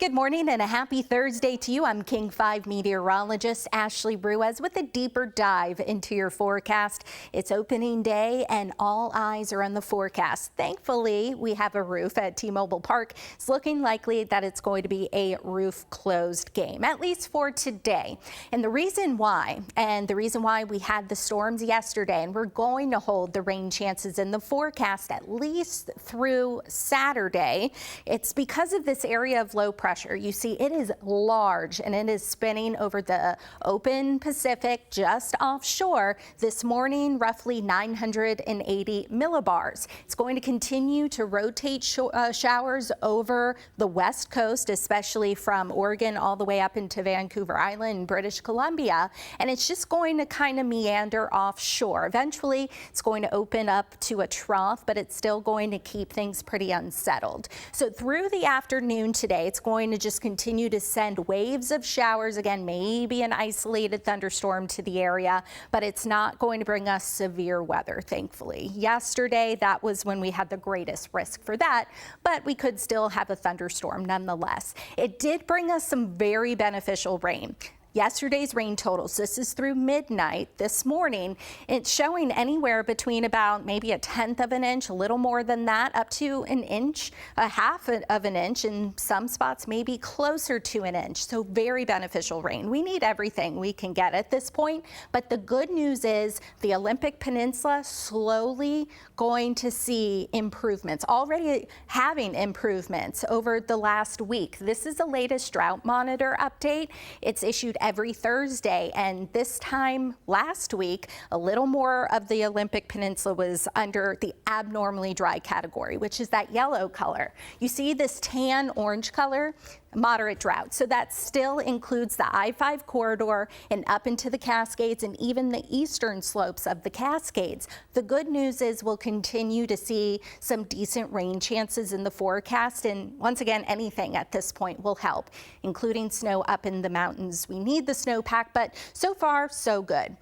Good morning and a happy Thursday to you. I'm King 5 meteorologist Ashley Ruiz with a deeper dive into your forecast. It's opening day and all eyes are on the forecast. Thankfully, we have a roof at T-Mobile Park. It's looking likely that it's going to be a roof closed game, at least for today. And the reason why we had the storms yesterday, and we're going to hold the rain chances in the forecast at least through Saturday, it's because of this area of low pressure. You see, it is large and it is spinning over the open Pacific just offshore this morning, roughly 980 millibars. It's going to continue to rotate showers over the west coast, especially from Oregon all the way up into Vancouver Island, British Columbia, and it's just going to kind of meander offshore. Eventually, it's going to open up to a trough, but it's still going to keep things pretty unsettled. So through the afternoon today, it's going to just continue to send waves of showers. Again, maybe an isolated thunderstorm to the area, but it's not going to bring us severe weather, thankfully. Yesterday, that was when we had the greatest risk for that, but we could still have a thunderstorm nonetheless. It did bring us some very beneficial rain. Yesterday's rain totals, this is through midnight this morning, it's showing anywhere between about maybe a tenth of an inch, a little more than that, up to an inch, a half of an inch, in some spots maybe closer to an inch. So very beneficial rain. We need everything we can get at this point, but the good news is the Olympic Peninsula slowly going to see improvements, already having improvements over the last week. This is the latest drought monitor update. It's issued every Thursday, and this time last week, a little more of the Olympic Peninsula was under the abnormally dry category, which is that yellow color. You see this tan orange color? Moderate drought. So that still includes the I-5 corridor and up into the Cascades and even the eastern slopes of the Cascades. The good news is we'll continue to see some decent rain chances in the forecast, and once again, anything at this point will help, including snow up in the mountains. We need the snowpack, but so far, so good.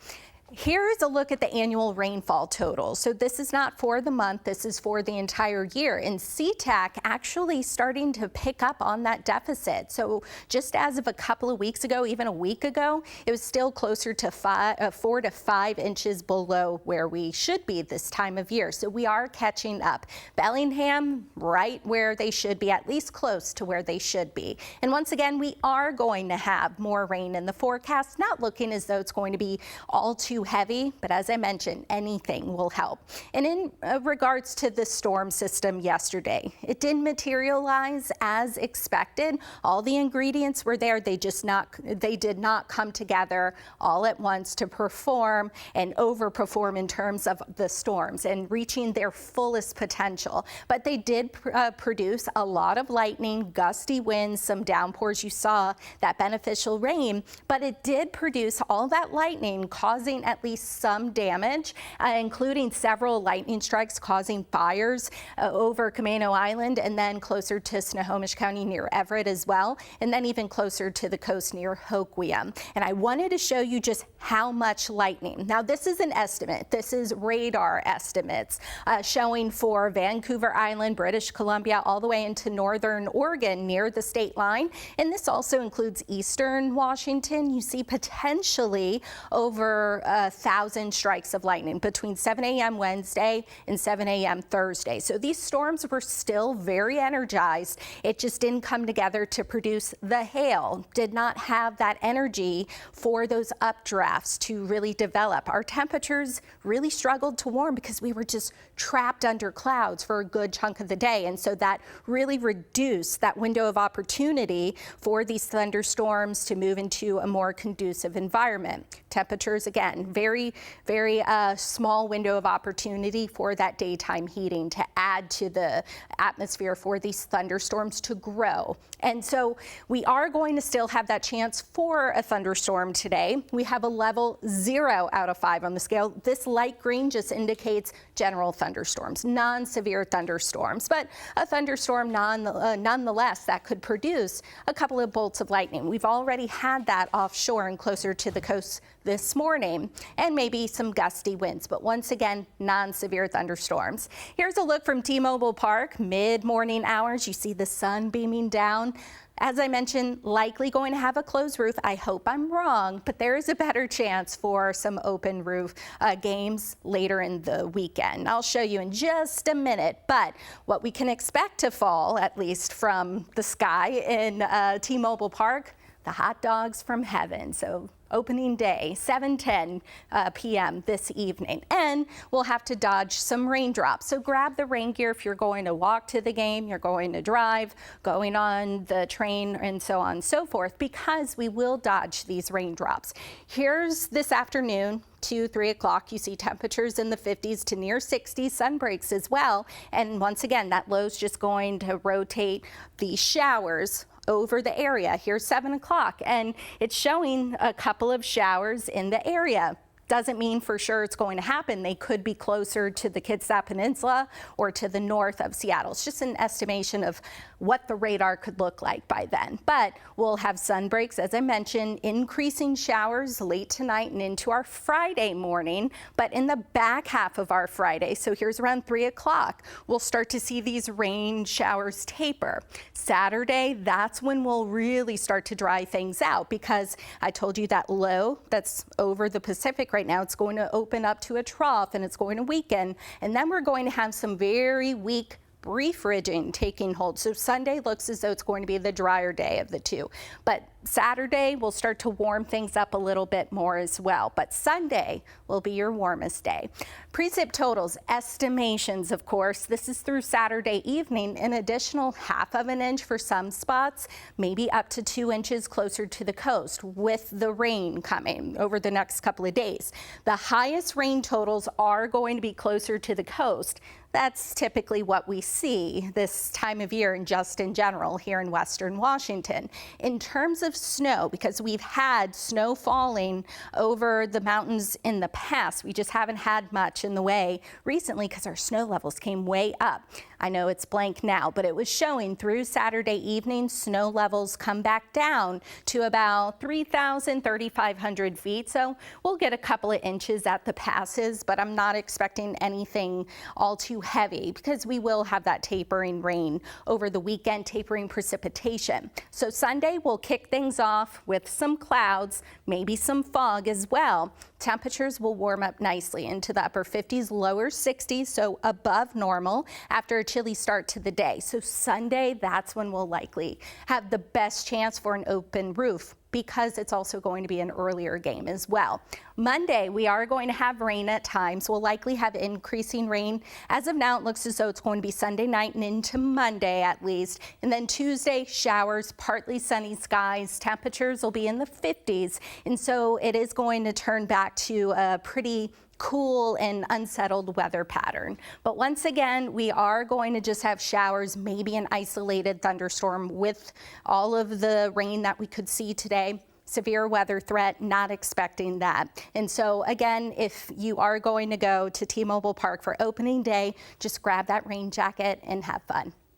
Here's a look at the annual rainfall total. So this is not for the month, this is for the entire year. And CTAC actually starting to pick up on that deficit. So just as of a couple of weeks ago, even a week ago, it was still closer to 4 to 5 inches below where we should be this time of year. So we are catching up. Bellingham, right where they should be, at least close to where they should be. And once again, we are going to have more rain in the forecast, not looking as though it's going to be all too heavy, but as I mentioned, anything will help. And in regards to the storm system yesterday, it didn't materialize as expected. All the ingredients were there. They did not come together all at once to perform and overperform in terms of the storms and reaching their fullest potential. But they did produce a lot of lightning, gusty winds, some downpours. You saw that beneficial rain, but it did produce all that lightning, causing at least some damage, including several lightning strikes causing fires over Camano Island and then closer to Snohomish County near Everett as well, and then even closer to the coast near Hoquiam. And I wanted to show you just how much lightning. Now, this is an estimate. This is radar estimates showing for Vancouver Island, British Columbia, all the way into northern Oregon near the state line. And this also includes eastern Washington. You see potentially over 1,000 strikes of lightning between 7 a.m. Wednesday and 7 a.m. Thursday. So these storms were still very energized. It just didn't come together to produce the hail, did not have that energy for those updrafts to really develop. Our temperatures really struggled to warm because we were just trapped under clouds for a good chunk of the day. And so that really reduced that window of opportunity for these thunderstorms to move into a more conducive environment. Temperatures, again, very small window of opportunity for that daytime heating to add to the atmosphere for these thunderstorms to grow. And so we are going to still have that chance for a thunderstorm today. We have a level 0 out of 5 on the scale. This light green just indicates general thunderstorms, non-severe thunderstorms, but a thunderstorm nonetheless that could produce a couple of bolts of lightning. We've already had that offshore and closer to the coast this morning, and maybe some gusty winds, but once again, non-severe thunderstorms. Here's a look from T-Mobile Park, mid-morning hours. You see the sun beaming down. As I mentioned, likely going to have a closed roof. I hope I'm wrong, but there is a better chance for some open roof games later in the weekend. I'll show you in just a minute, but what we can expect to fall, at least from the sky in T-Mobile Park, the hot dogs from heaven. So opening day, 7:10 p.m. this evening. And we'll have to dodge some raindrops. So grab the rain gear if you're going to walk to the game, you're going to drive, going on the train, and so on and so forth, because we will dodge these raindrops. Here's this afternoon. 2-3 o'clock, you see temperatures in the 50s to near 60s, sun breaks as well. And once again, that low's just going to rotate the showers over the area. Here's 7 o'clock, and it's showing a couple of showers in the area. Doesn't mean for sure it's going to happen. They could be closer to the Kitsap Peninsula or to the north of Seattle. It's just an estimation of what the radar could look like by then. But we'll have sun breaks, as I mentioned, increasing showers late tonight and into our Friday morning. But in the back half of our Friday, so here's around 3 o'clock, we'll start to see these rain showers taper. Saturday, that's when we'll really start to dry things out, because I told you that low that's over the Pacific right now, it's going to open up to a trough and it's going to weaken. And then we're going to have some very weak brief ridging taking hold. So Sunday looks as though it's going to be the drier day of the two. But Saturday will start to warm things up a little bit more as well. But Sunday will be your warmest day. Precip totals, estimations, of course. This is through Saturday evening, an additional 1/2 inch for some spots, maybe up to 2 inches closer to the coast with the rain coming over the next couple of days. The highest rain totals are going to be closer to the coast. That's typically what we see this time of year and just in general here in Western Washington. In terms of snow, because we've had snow falling over the mountains in the past, we just haven't had much in the way recently because our snow levels came way up. I know it's blank now, but it was showing through Saturday evening, snow levels come back down to about 3,000, 3,500 feet. So we'll get a couple of inches at the passes, but I'm not expecting anything all too heavy because we will have that tapering rain over the weekend, tapering precipitation. So Sunday we'll kick things off with some clouds, maybe some fog as well. Temperatures will warm up nicely into the upper 50s, lower 60s, so above normal after a chilly start to the day. So Sunday, that's when we'll likely have the best chance for an open roof, because it's also going to be an earlier game as well. Monday, we are going to have rain at times. We'll likely have increasing rain. As of now, it looks as though it's going to be Sunday night and into Monday at least. And then Tuesday, showers, partly sunny skies. Temperatures will be in the 50s. And so it is going to turn back to a pretty cool and unsettled weather pattern. But once again, we are going to just have showers, maybe an isolated thunderstorm with all of the rain that we could see today. Severe weather threat, not expecting that. And so again, if you are going to go to T-Mobile Park for opening day, just grab that rain jacket and have fun.